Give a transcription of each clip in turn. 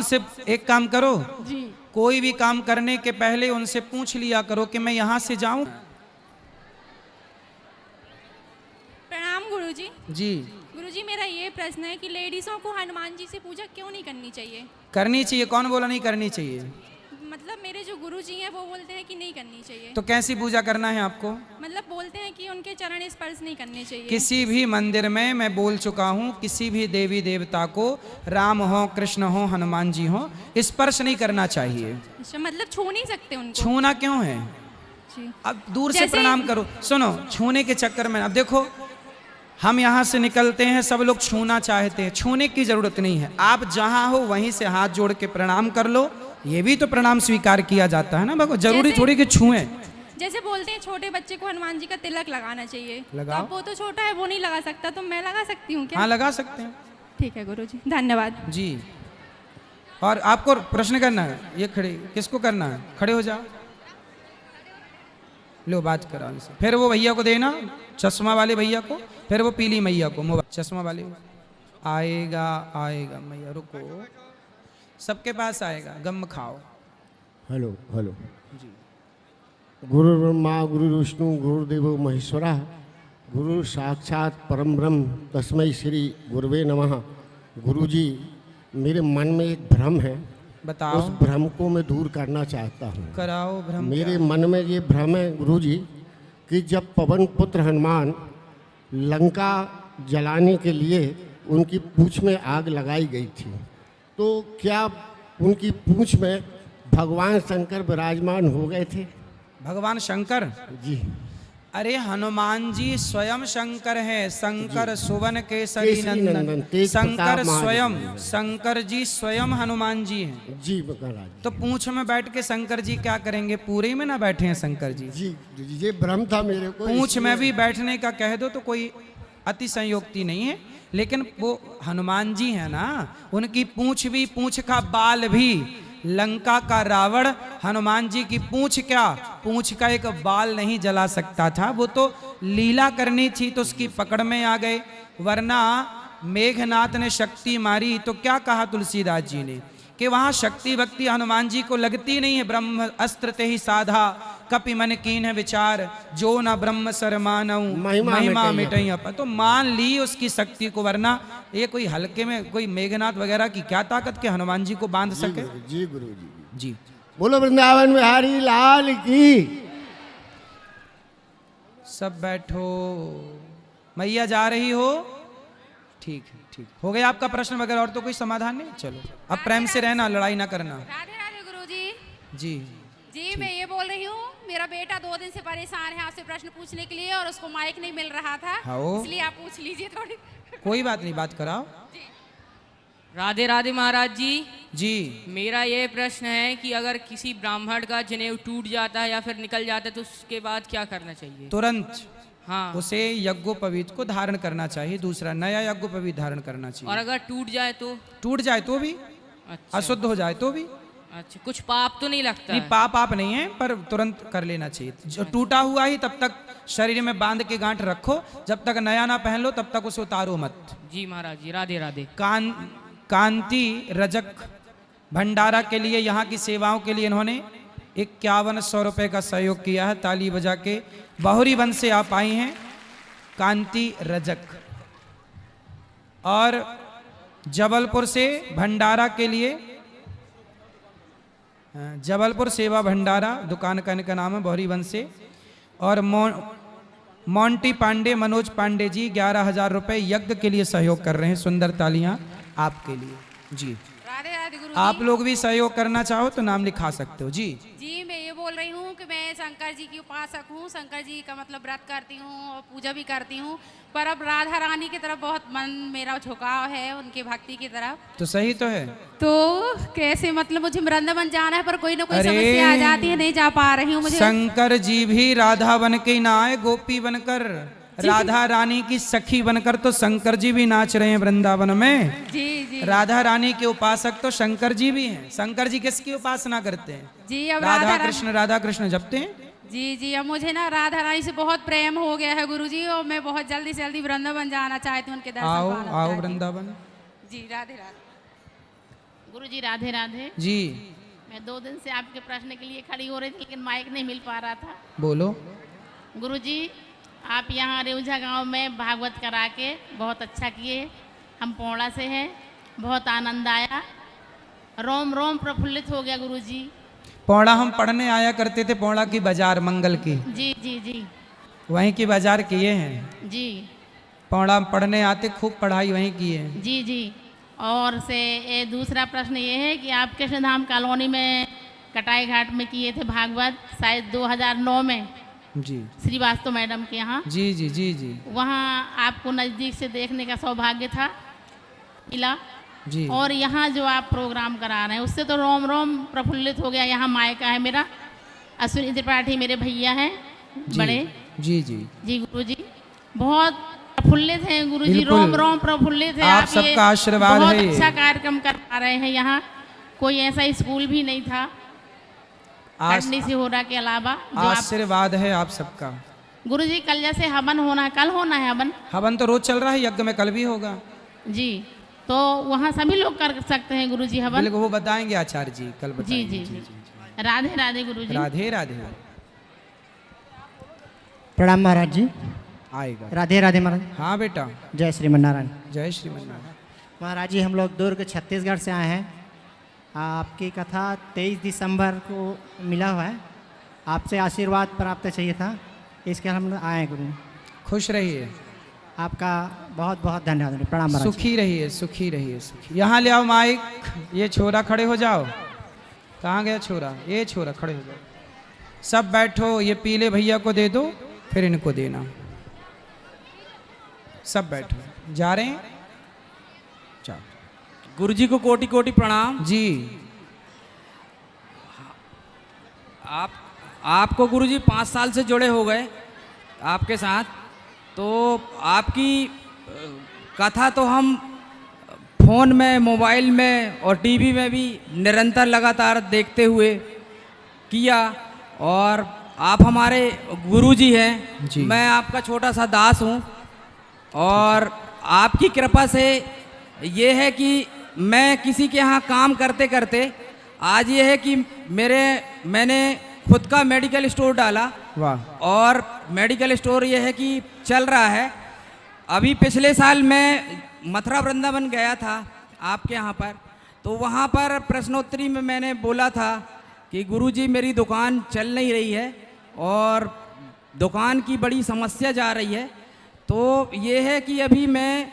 उनसे एक काम करो जी। कोई भी काम करने के पहले उनसे पूछ लिया करो कि मैं यहाँ से जाऊं। प्रणाम गुरुजी। जी गुरुजी मेरा ये प्रश्न है कि लेडीज़ों को हनुमान जी से पूजा क्यों नहीं करनी चाहिए? करनी चाहिए, कौन बोला नहीं करनी चाहिए? मतलब मेरे जो गुरुजी हैं वो बोलते हैं कि नहीं करनी चाहिए। तो कैसी पूजा करना है आपको? मतलब बोलते हैं कि उनके चरण स्पर्श नहीं करने चाहिए। किसी भी मंदिर में मैं बोल चुका हूँ, किसी भी देवी देवता को, राम हो, कृष्ण हो, हनुमान जी हो, स्पर्श नहीं करना चाहिए। अच्छा, मतलब छू नहीं सकते उनको? छूना क्यों है? जी। अब दूर से जैसे- प्रणाम करो। सुनो, छूने के चक्कर में अब देखो, हम यहाँ से निकलते हैं, सब लोग छूना चाहते हैं, छूने की जरूरत नहीं है। आप जहाँ हो वहीं से हाथ जोड़ के प्रणाम कर लो, ये भी तो प्रणाम स्वीकार किया जाता है ना भगवान। जरूरी जैसे- थोड़ी कि छुएं। जैसे बोलते हैं छोटे बच्चे को हनुमान जी का तिलक लगाना चाहिए, तो लगाओ। अब वो तो छोटा है, वो नहीं लगा सकता, तो मैं लगा सकती हूँ क्या? हाँ, लगा सकते हैं ठीक है गुरुजी, धन्यवाद। जी। और आपको प्रश्न करना है, ये खड़े किसको करना है? खड़े हो जाओ, लो बात करो उनसे। फिर वो भैया को देना, चश्मा वाले भैया को, फिर वो पीली मैया को, मोबाइल चश्मा वाले। आएगा आएगा मैया, रुको, सबके पास आएगा, गम खाओ। हेलो हेलो जी। गुरु ब्रह्मा गुरु विष्णु गुरुदेवो महेश्वरा गुरु साक्षात परम ब्रह्म तस्मै श्री गुरुवे नमः। गुरुजी, मेरे मन में एक भ्रम है, बताओ। उस भ्रम को मैं दूर करना चाहता हूँ। कराओ भ्रम। मेरे क्या? मन में ये भ्रम है गुरुजी कि जब पवन पुत्र हनुमान लंका जलाने के लिए उनकी पूंछ में आग लगाई गई थी, तो क्या उनकी पूंछ में भगवान शंकर विराजमान हो गए थे? भगवान शंकर? जी। अरे हनुमान जी स्वयं शंकर है, शंकर सुवन केसरी केसरी नंदन, नंदन। तेज शंकर प्रताप महादेव। स्वयं, शंकर जी स्वयं हनुमान जी हैं। जी महाराज। तो पूंछ में बैठ के शंकर जी क्या करेंगे? पूरे में ना बैठे हैं शंकर जी? जी ये भ्रम था मेरे को। पूंछ में इसलिए- भी बैठने का कह दो तो कोई अति संयोक्ति नहीं है, लेकिन वो हनुमान जी है ना, उनकी पूंछ भी, पूंछ का बाल भी, लंका का रावण हनुमान जी की पूंछ क्या, पूंछ का एक बाल नहीं जला सकता था। वो तो लीला करनी थी तो उसकी पकड़ में आ गए, वरना मेघनाथ ने शक्ति मारी तो क्या कहा तुलसीदास जी ने कि वहां शक्ति भक्ति हनुमान जी को लगती नहीं है। ब्रह्म अस्त्र ते ही साधा कपि मन कीन है विचार, जो न ब्रह्म सर मानऊ महिमा मिटई अप। तो मान ली उसकी शक्ति को, वरना ये कोई हल्के में कोई मेघनाथ वगैरह की क्या ताकत के हनुमान जी को बांध सके? जी गुरु जी। जी। बोलो वृंदावन बिहारी लाल की। सब बैठो, मैया जा रही हो? ठीक है, ठीक हो गया आपका प्रश्न वगैरह, और तो कोई समाधान नहीं? चलो अब प्रेम से रहना, लड़ाई ना करना। राधे राधे गुरुजी। जी जी मैं ये बोल रही हूँ, मेरा बेटा 2 दिन से परेशान है आपसे प्रश्न पूछने के लिए, और उसको माइक नहीं मिल रहा था, हाँ। इसलिए आप पूछ लीजिए थोड़ी। कोई बात नहीं, बात कराओ। राधे राधे महाराज जी। जी। मेरा ये प्रश्न है कि अगर किसी ब्राह्मण का जनेऊ टूट जाता है या फिर निकल जाता है तो उसके बाद क्या करना चाहिए? तुरंत हाँ। उसे यज्ञोपवीत को धारण करना चाहिए, दूसरा नया यज्ञोपवीत धारण करना और चाहिए। अगर टूट जाए तो? टूट जाए तो भी, अच्छा। अशुद्ध हो जाए तो भी। अच्छा, कुछ पाप तो नहीं लगता नहीं, है? पाप नहीं है, पर तुरंत कर लेना चाहिए। जो टूटा हुआ ही तब तक शरीर में बांध के गांठ रखो, जब तक नया ना पहन लो तब तक उसे उतारो मत। जी महाराज जी, राधे राधे। कांति रजक भंडारा के लिए, यहाँ की सेवाओं के लिए इन्होंने 5100 रुपये का सहयोग किया है। ताली बजा के। बाहुरी वन से आप आई हैं, कांति रजक। और जबलपुर से भंडारा के लिए, जबलपुर सेवा भंडारा दुकान का इनका नाम है, बाहुरी वन से। और मोंटी पांडे, मनोज पांडे जी 11,000 रुपये यज्ञ के लिए सहयोग कर रहे हैं। सुंदर तालियां आपके लिए। जी। राधे राधे गुरुजी। आप लोग भी सहयोग करना चाहो तो नाम लिखा सकते हो। जी। जी मैं ये बोल रही हूँ कि मैं शंकर जी की उपासक हूँ, शंकर जी का मतलब व्रत करती हूँ और पूजा भी करती हूँ, पर अब राधा रानी की तरफ बहुत मन मेरा झुकाव है, उनकी भक्ति की तरफ। तो सही तो है। तो कैसे, मतलब मुझे वृंदावन जाना है पर कोई ना कोई अरे, समस्या आ जाती है, नहीं जा पा रही हूँ मुझे। शंकर जी भी राधा बन के ना आए, गोपी बनकर, राधा रानी की सखी बनकर तो शंकर जी भी नाच रहे हैं वृंदावन में। जी जी। राधा रानी के उपासक तो शंकर जी भी हैं। शंकर जी किसकी उपासना करते हैं? जी अब राधा कृष्ण जपते हैं। जी जी। अब मुझे ना राधा रानी से बहुत प्रेम हो गया है गुरुजी, और मैं बहुत जल्दी से जल्दी वृंदावन जाना चाहती हूँ, उनके दर्शन आओ पाना आओ चाहती हूँ। वृंदावन। जी राधे राधे। गुरुजी राधे राधे। जी मैं 2 दिन से आपके प्रश्न के लिए खड़ी हो रही थी लेकिन माइक नहीं मिल पा रहा था। बोलो। गुरुजी आप यहाँ रेउजा गांव में भागवत करा के बहुत अच्छा किए। हम पौड़ा से हैं, बहुत आनंद आया, रोम रोम प्रफुल्लित हो गया गुरुजी। पौड़ा हम पढ़ने आया करते थे, पौड़ा की बाजार मंगल की, जी जी जी वहीं की बाजार किए हैं। जी पौड़ा पढ़ने आते, खूब पढ़ाई वहीं की है। जी जी। और से ये दूसरा प्रश्न ये है कि आप कृष्णधाम कॉलोनी में कटाई घाट में किए थे भागवत, शायद 2009 में जी श्रीवास्तव मैडम के यहाँ। जी जी जी जी वहाँ आपको नज़दीक से देखने का सौभाग्य था, मिला। जी। और यहाँ जो आप प्रोग्राम करा रहे हैं उससे तो रोम रोम प्रफुल्लित हो गया। यहाँ मायका है मेरा, अश्विनी त्रिपाठी मेरे भैया हैं जी बड़े। जी जी जी गुरुजी बहुत प्रफुल्लित हैं गुरुजी, बिल्कुल। रोम रोम प्रफुल्लित है। आप ये सबका आशीर्वाद बहुत है ये। अच्छा कार्यक्रम कर पा रहे हैं। यहाँ कोई ऐसा स्कूल भी नहीं था खंडनी से हो रहा के अलावा जो आप। आशीर्वाद है आप सबका। गुरुजी कल जैसे हवन होना है, कल होना है हवन। हवन तो रोज चल रहा है, यज्ञ में कल भी होगा। जी तो वहाँ सभी लोग कर सकते हैं गुरुजी हवन। बिल्कुल, वो बताएंगे आचार्य जी, कल जी बताएंगे। जी जी। राधे राधे गुरुजी। राधे राधे। प्रणाम महाराज जी। आएगा। राधे राधे महाराज। हाँ बेटा। जय श्रीमन्नारायण। जय श्रीमन नारायण। महाराज जी हम लोग दुर्ग छत्तीसगढ़ से आए हैं। आपकी कथा 23 दिसंबर को मिला हुआ है, आपसे आशीर्वाद प्राप्त चाहिए था, इसके हम आए हैं गुरु। खुश रहिए, आपका बहुत बहुत धन्यवाद। प्रणाम महाराज जी। सुखी रहिए, सुखी रहिए, सुखी। यहाँ ले आओ माइक, ये छोरा खड़े हो जाओ। कहाँ गया छोरा? ये छोरा खड़े हो जाओ। सब बैठो, ये पीले भैया को दे दो, फिर इनको देना। सब बैठो, जा रहे हैं। चलो गुरुजी को कोटि कोटि प्रणाम। जी। आपको गुरुजी 5 साल से जुड़े हो गए आपके साथ, तो आपकी कथा तो हम फ़ोन में, मोबाइल में और टीवी में भी निरंतर लगातार देखते हुए किया, और आप हमारे गुरुजी हैं। जी। मैं आपका छोटा सा दास हूँ, और आपकी कृपा से ये है कि मैं किसी के यहाँ काम करते करते आज ये है कि मैंने खुद का मेडिकल स्टोर डाला। वाह। और मेडिकल स्टोर ये है कि चल रहा है। अभी पिछले साल मैं मथुरा वृंदावन गया था आपके यहाँ पर, तो वहाँ पर प्रश्नोत्तरी में मैंने बोला था कि गुरुजी मेरी दुकान चल नहीं रही है और दुकान की बड़ी समस्या जा रही है। तो ये है कि अभी मैं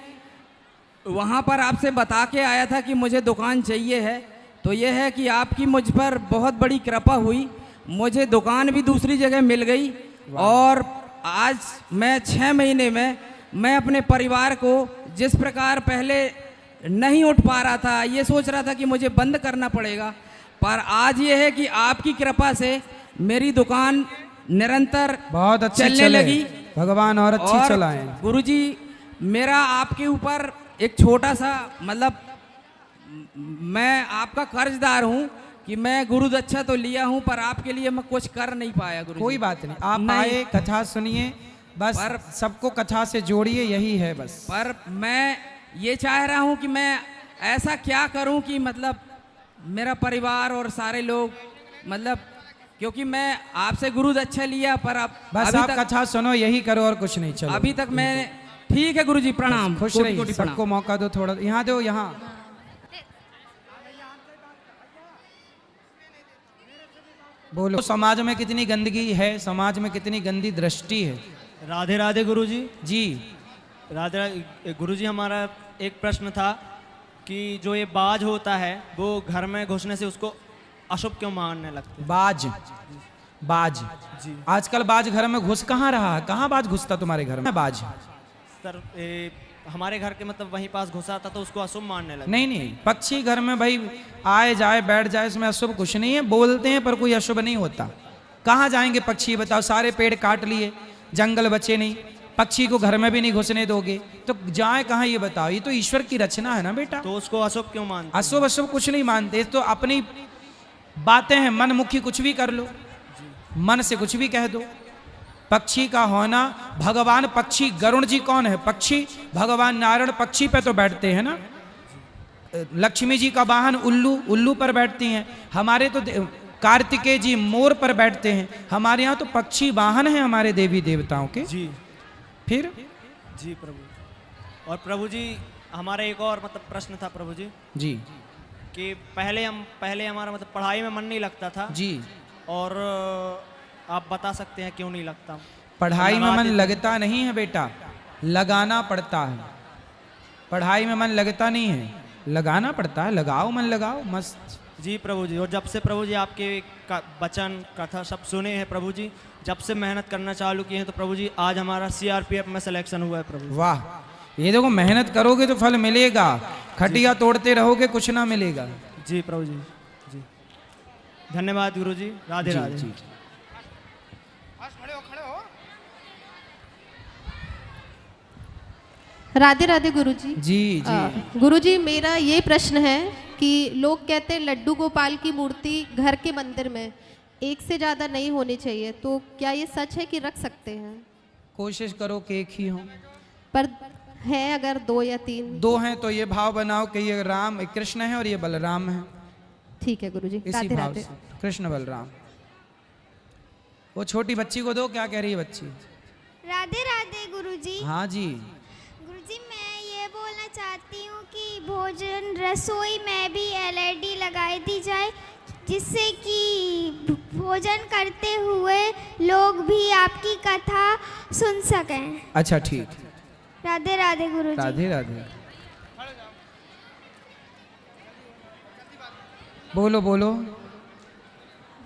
वहाँ पर आपसे बता के आया था कि मुझे दुकान चाहिए है, तो ये है कि आपकी मुझ पर बहुत बड़ी कृपा हुई, मुझे दुकान भी दूसरी जगह मिल गई। और आज मैं 6 महीने में मैं अपने परिवार को जिस प्रकार पहले नहीं उठ पा रहा था, ये सोच रहा था कि मुझे बंद करना पड़ेगा, पर आज ये है कि आपकी कृपा से मेरी दुकान निरंतर बहुत अच्छी चलने चले। लगी। भगवान और अच्छी और चलाएं। गुरुजी मेरा आपके ऊपर एक छोटा सा मतलब मैं आपका कर्जदार हूँ कि मैं गुरु दक्षा तो लिया हूँ, पर आपके लिए मैं कुछ कर नहीं पाया गुरुजी। कोई बात नहीं, आप नहीं। आए, कथा सुनिए, बस सबको कथा से जोड़िए, यही है बस। पर मैं ये चाह रहा हूँ कि मैं ऐसा क्या करूँ कि मतलब मेरा परिवार और सारे लोग मतलब, क्योंकि मैं आपसे गुरु दक्षा लिया, पर अब बस अभी आप तक कथा सुनो, यही करो और कुछ नहीं। चलो अभी तक मैं ठीक है गुरुजी, प्रणाम। खुश कोटि रहिए, कोटि प्रणाम। सबको मौका दो थोड़ा। यहाँ दो, यहाँ बोलो। समाज में कितनी गंदगी है, समाज में कितनी गंदी दृष्टि है। राधे राधे गुरुजी। जी। राधे गुरुजी, हमारा एक प्रश्न था कि जो ये बाज होता है वो घर में घुसने से उसको अशुभ क्यों मानने लगते हैं? बाज, बाज जी आजकल बाज घर में घुस कहाँ रहा है? कहाँ बाज घुसता तुम्हारे घर में? बाज सर, हमारे घर के मतलब वहीं पास घुसा था तो उसको अशुभ मानने लगे। नहीं नहीं, पक्षी घर में भाई आए जाए बैठ जाए, इसमें अशुभ कुछ नहीं है। बोलते हैं पर कोई अशुभ नहीं होता। कहाँ जाएंगे पक्षी बताओ? सारे पेड़ काट लिए, जंगल बचे नहीं, पक्षी को घर में भी नहीं घुसने दोगे तो जाए कहाँ ये बताओ? ये तो ईश्वर की रचना है ना बेटा। तो उसको अशुभ क्यों मानते हैं? अशुभ अशुभ कुछ नहीं मानते, तो अपनी बातें हैं, मन मुखी कुछ भी कर लो, मन से कुछ भी कह दो। पक्षी का होना, भगवान पक्षी, गरुण जी कौन है? पक्षी। भगवान नारायण पक्षी पे तो बैठते हैं ना। लक्ष्मी जी का वाहन उल्लू, उल्लू पर बैठती हैं। हमारे तो कार्तिकेय जी मोर पर बैठते हैं। हमारे यहाँ तो पक्षी वाहन हैं हमारे देवी देवताओं के। जी फिर जी प्रभु। और प्रभु जी हमारा एक और मतलब प्रश्न था प्रभु जी जी कि पहले हमारा मतलब पढ़ाई में मन नहीं लगता था जी, और आप बता सकते हैं क्यों नहीं लगता? पढ़ाई में मन लगता नहीं है बेटा, लगाना पड़ता है। पढ़ाई में मन लगता नहीं है, लगाना पड़ता है। लगाओ, मन लगाओ, मस्त। जी प्रभु जी। और जब से प्रभु जी आपके वचन कथा सब सुने हैं प्रभु जी, जब से मेहनत करना चालू किए हैं, तो प्रभु जी आज हमारा CRPF में सिलेक्शन हुआ है प्रभु जी। वाह, ये देखो मेहनत करोगे तो फल मिलेगा, खटिया तोड़ते रहोगे कुछ ना मिलेगा। जी प्रभु जी। जी धन्यवाद गुरु जी। राधे राधे। जी। राधे राधे गुरुजी। जी जी गुरुजी, मेरा ये प्रश्न है कि लोग कहते हैं लड्डू गोपाल की मूर्ति घर के मंदिर में एक से ज़्यादा नहीं होनी चाहिए, तो क्या ये सच है कि रख सकते हैं? कोशिश करो कि एक ही हो, पर है अगर 2 या 3? 2 हैं तो ये भाव बनाओ कि ये राम कृष्ण है और ये बलराम है। ठीक है गुरुजी। इसी राधे भाव राधे। से कृष्ण बलराम। वो छोटी बच्ची को दो, क्या कह रही है बच्ची? राधे राधे गुरुजी। हाँ जी। गुरुजी, मैं ये बोलना चाहती हूँ कि भोजन रसोई में भी LED लगाई दी जाए, जिससे कि भोजन करते हुए लोग भी आपकी कथा सुन सकें। अच्छा ठीक। राधे राधे गुरुजी। राधे राधे। बोलो बोलो।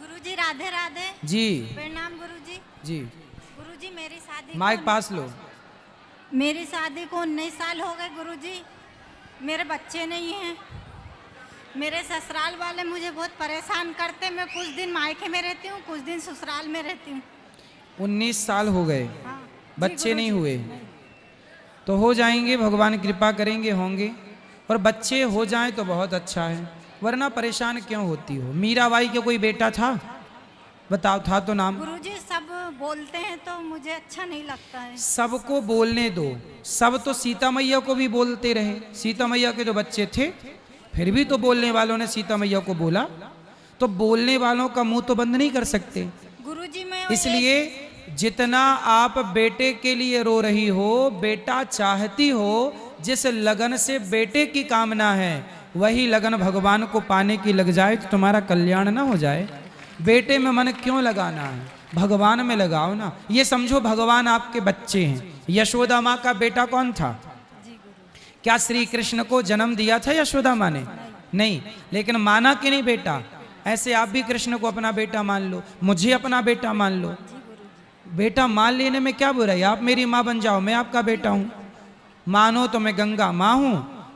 गुरुजी राधे राधे। जी प्रणाम गुरुजी। जी। गुरुजी मेरी शादी माइक पास लो। मेरी शादी को 19 साल हो गए गुरुजी। मेरे बच्चे नहीं हैं। मेरे ससुराल वाले मुझे बहुत परेशान करते। मैं कुछ दिन मायके में रहती हूँ, कुछ दिन ससुराल में रहती हूँ। 19 साल हो गए, हाँ। बच्चे नहीं हुए, तो हो जाएंगे, भगवान कृपा करेंगे, होंगे। और बच्चे हो जाएं तो बहुत अच्छा है, वरना परेशान क्यों होती हो? मीराबाई के कोई बेटा था? बताओ, था तो नाम? गुरुजी सब बोलते हैं तो मुझे अच्छा नहीं लगता है। सबको बोलने दो। सब तो सीता मैया को भी बोलते रहे। सीता मैया के जो बच्चे थे, फिर भी तो बोलने वालों ने सीता मैया को बोला। तो बोलने वालों का मुंह तो बंद नहीं कर सकते। गुरुजी मैं इसलिए जितना आप बेटे के लिए रो रही हो, बेटा चाहती हो, जिस लगन से बेटे की कामना है, वही लगन भगवान को पाने की लग जाए तो तुम्हारा कल्याण ना हो जाए। बेटे में मन क्यों लगाना है? भगवान में लगाओ ना। ये समझो भगवान आपके बच्चे हैं। यशोदा माँ का बेटा कौन था? क्या श्री कृष्ण को जन्म दिया था यशोदा माँ ने? नहीं, लेकिन माना कि नहीं बेटा? ऐसे आप भी कृष्ण को अपना बेटा मान लो, मुझे अपना बेटा मान लो। बेटा मान लेने में क्या बुराई? आप मेरी माँ बन जाओ, मैं आपका बेटा हूँ। मानो तो मैं गंगा माँ हूँ,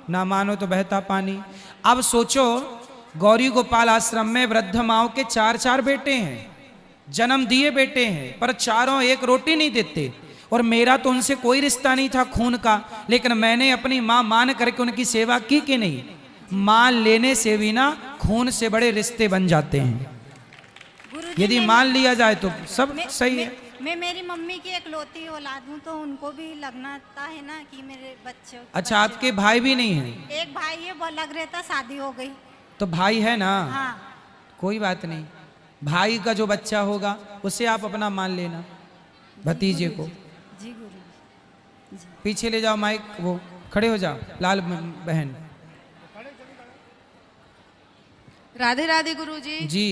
ना मानो तो बहता पानी। अब सोचो, गौरी गोपाल आश्रम में वृद्ध माओं के 4-4 बेटे हैं, जन्म दिए बेटे हैं, पर चारों एक रोटी नहीं देते। और मेरा तो उनसे कोई रिश्ता नहीं था खून का, लेकिन मैंने अपनी माँ मान करके उनकी सेवा की कि नहीं? मान लेने से भी ना खून से बड़े रिश्ते बन जाते हैं। यदि मान लिया जाए तो सब सही है। मैं मेरी मम्मी की इकलौती औलाद हूँ, तो उनको भी लगना है ना कि मेरे बच्चे। अच्छा, आपके भाई भी नहीं है? एक भाई है, वो लग रहा था शादी हो गई। तो भाई है ना? हाँ। कोई बात नहीं, भाई का जो बच्चा होगा उसे आप अपना मान लेना, भतीजे को। जी गुरु। पीछे ले जाओ माइक, वो खड़े हो जाओ, लाल बहन। राधे राधे गुरुजी। जी।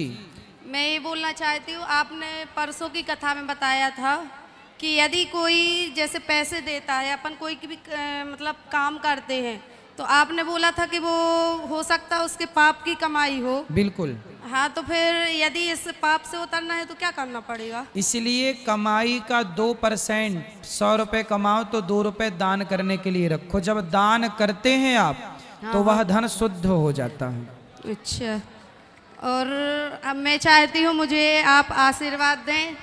मैं ये बोलना चाहती हूँ, आपने परसों की कथा में बताया था कि यदि कोई जैसे पैसे देता है, अपन कोई भी मतलब काम करते हैं, तो आपने बोला था कि वो हो सकता है उसके पाप की कमाई हो। बिल्कुल। हाँ, तो फिर यदि इस पाप से उतरना है तो क्या करना पड़ेगा? इसलिए कमाई का 2%, 100 रुपए कमाओ तो 2 रुपए दान करने के लिए रखो। जब दान करते हैं आप तो वह धन शुद्ध हो जाता है। अच्छा, और अब मैं चाहती हूँ मुझे आप आशीर्वाद दें।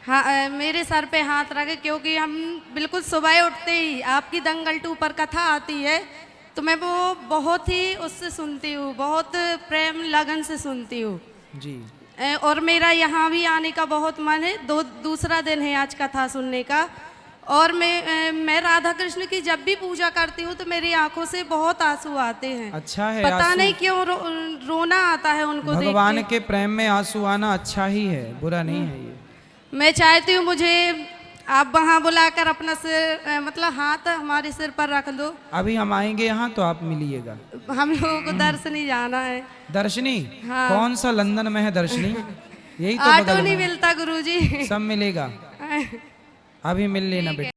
हाँ, मेरे सर पे हाथ रखें, क्योंकि हम बिल्कुल सुबह उठते ही आपकी दंगल 2 पर कथा आती है, तो मैं वो बहुत ही उससे सुनती हूँ, बहुत प्रेम लगन से सुनती हूँ जी। और मेरा यहाँ भी आने का बहुत मन है। दूसरा दिन है आज कथा सुनने का, और मैं राधा कृष्ण की जब भी पूजा करती हूँ तो मेरी आंखों से बहुत आंसू आते हैं। अच्छा है, पता आंसू- नहीं क्यों रोना आता है उनको देख भगवान के। के प्रेम में आंसू आना अच्छा ही है, बुरा नहीं है ये। मैं चाहती हूँ मुझे आप वहाँ बुलाकर अपना सिर मतलब हाथ हमारे सिर पर रख दो। अभी हम आएंगे यहाँ तो आप मिलिएगा। हम लोगों को दर्शनी जाना है। दर्शनी? हाँ। कौन सा लंदन में है दर्शनी? यही तो ऑटो बगल नहीं में। मिलता गुरुजी। सब मिलेगा, अभी मिल लेना बेटा।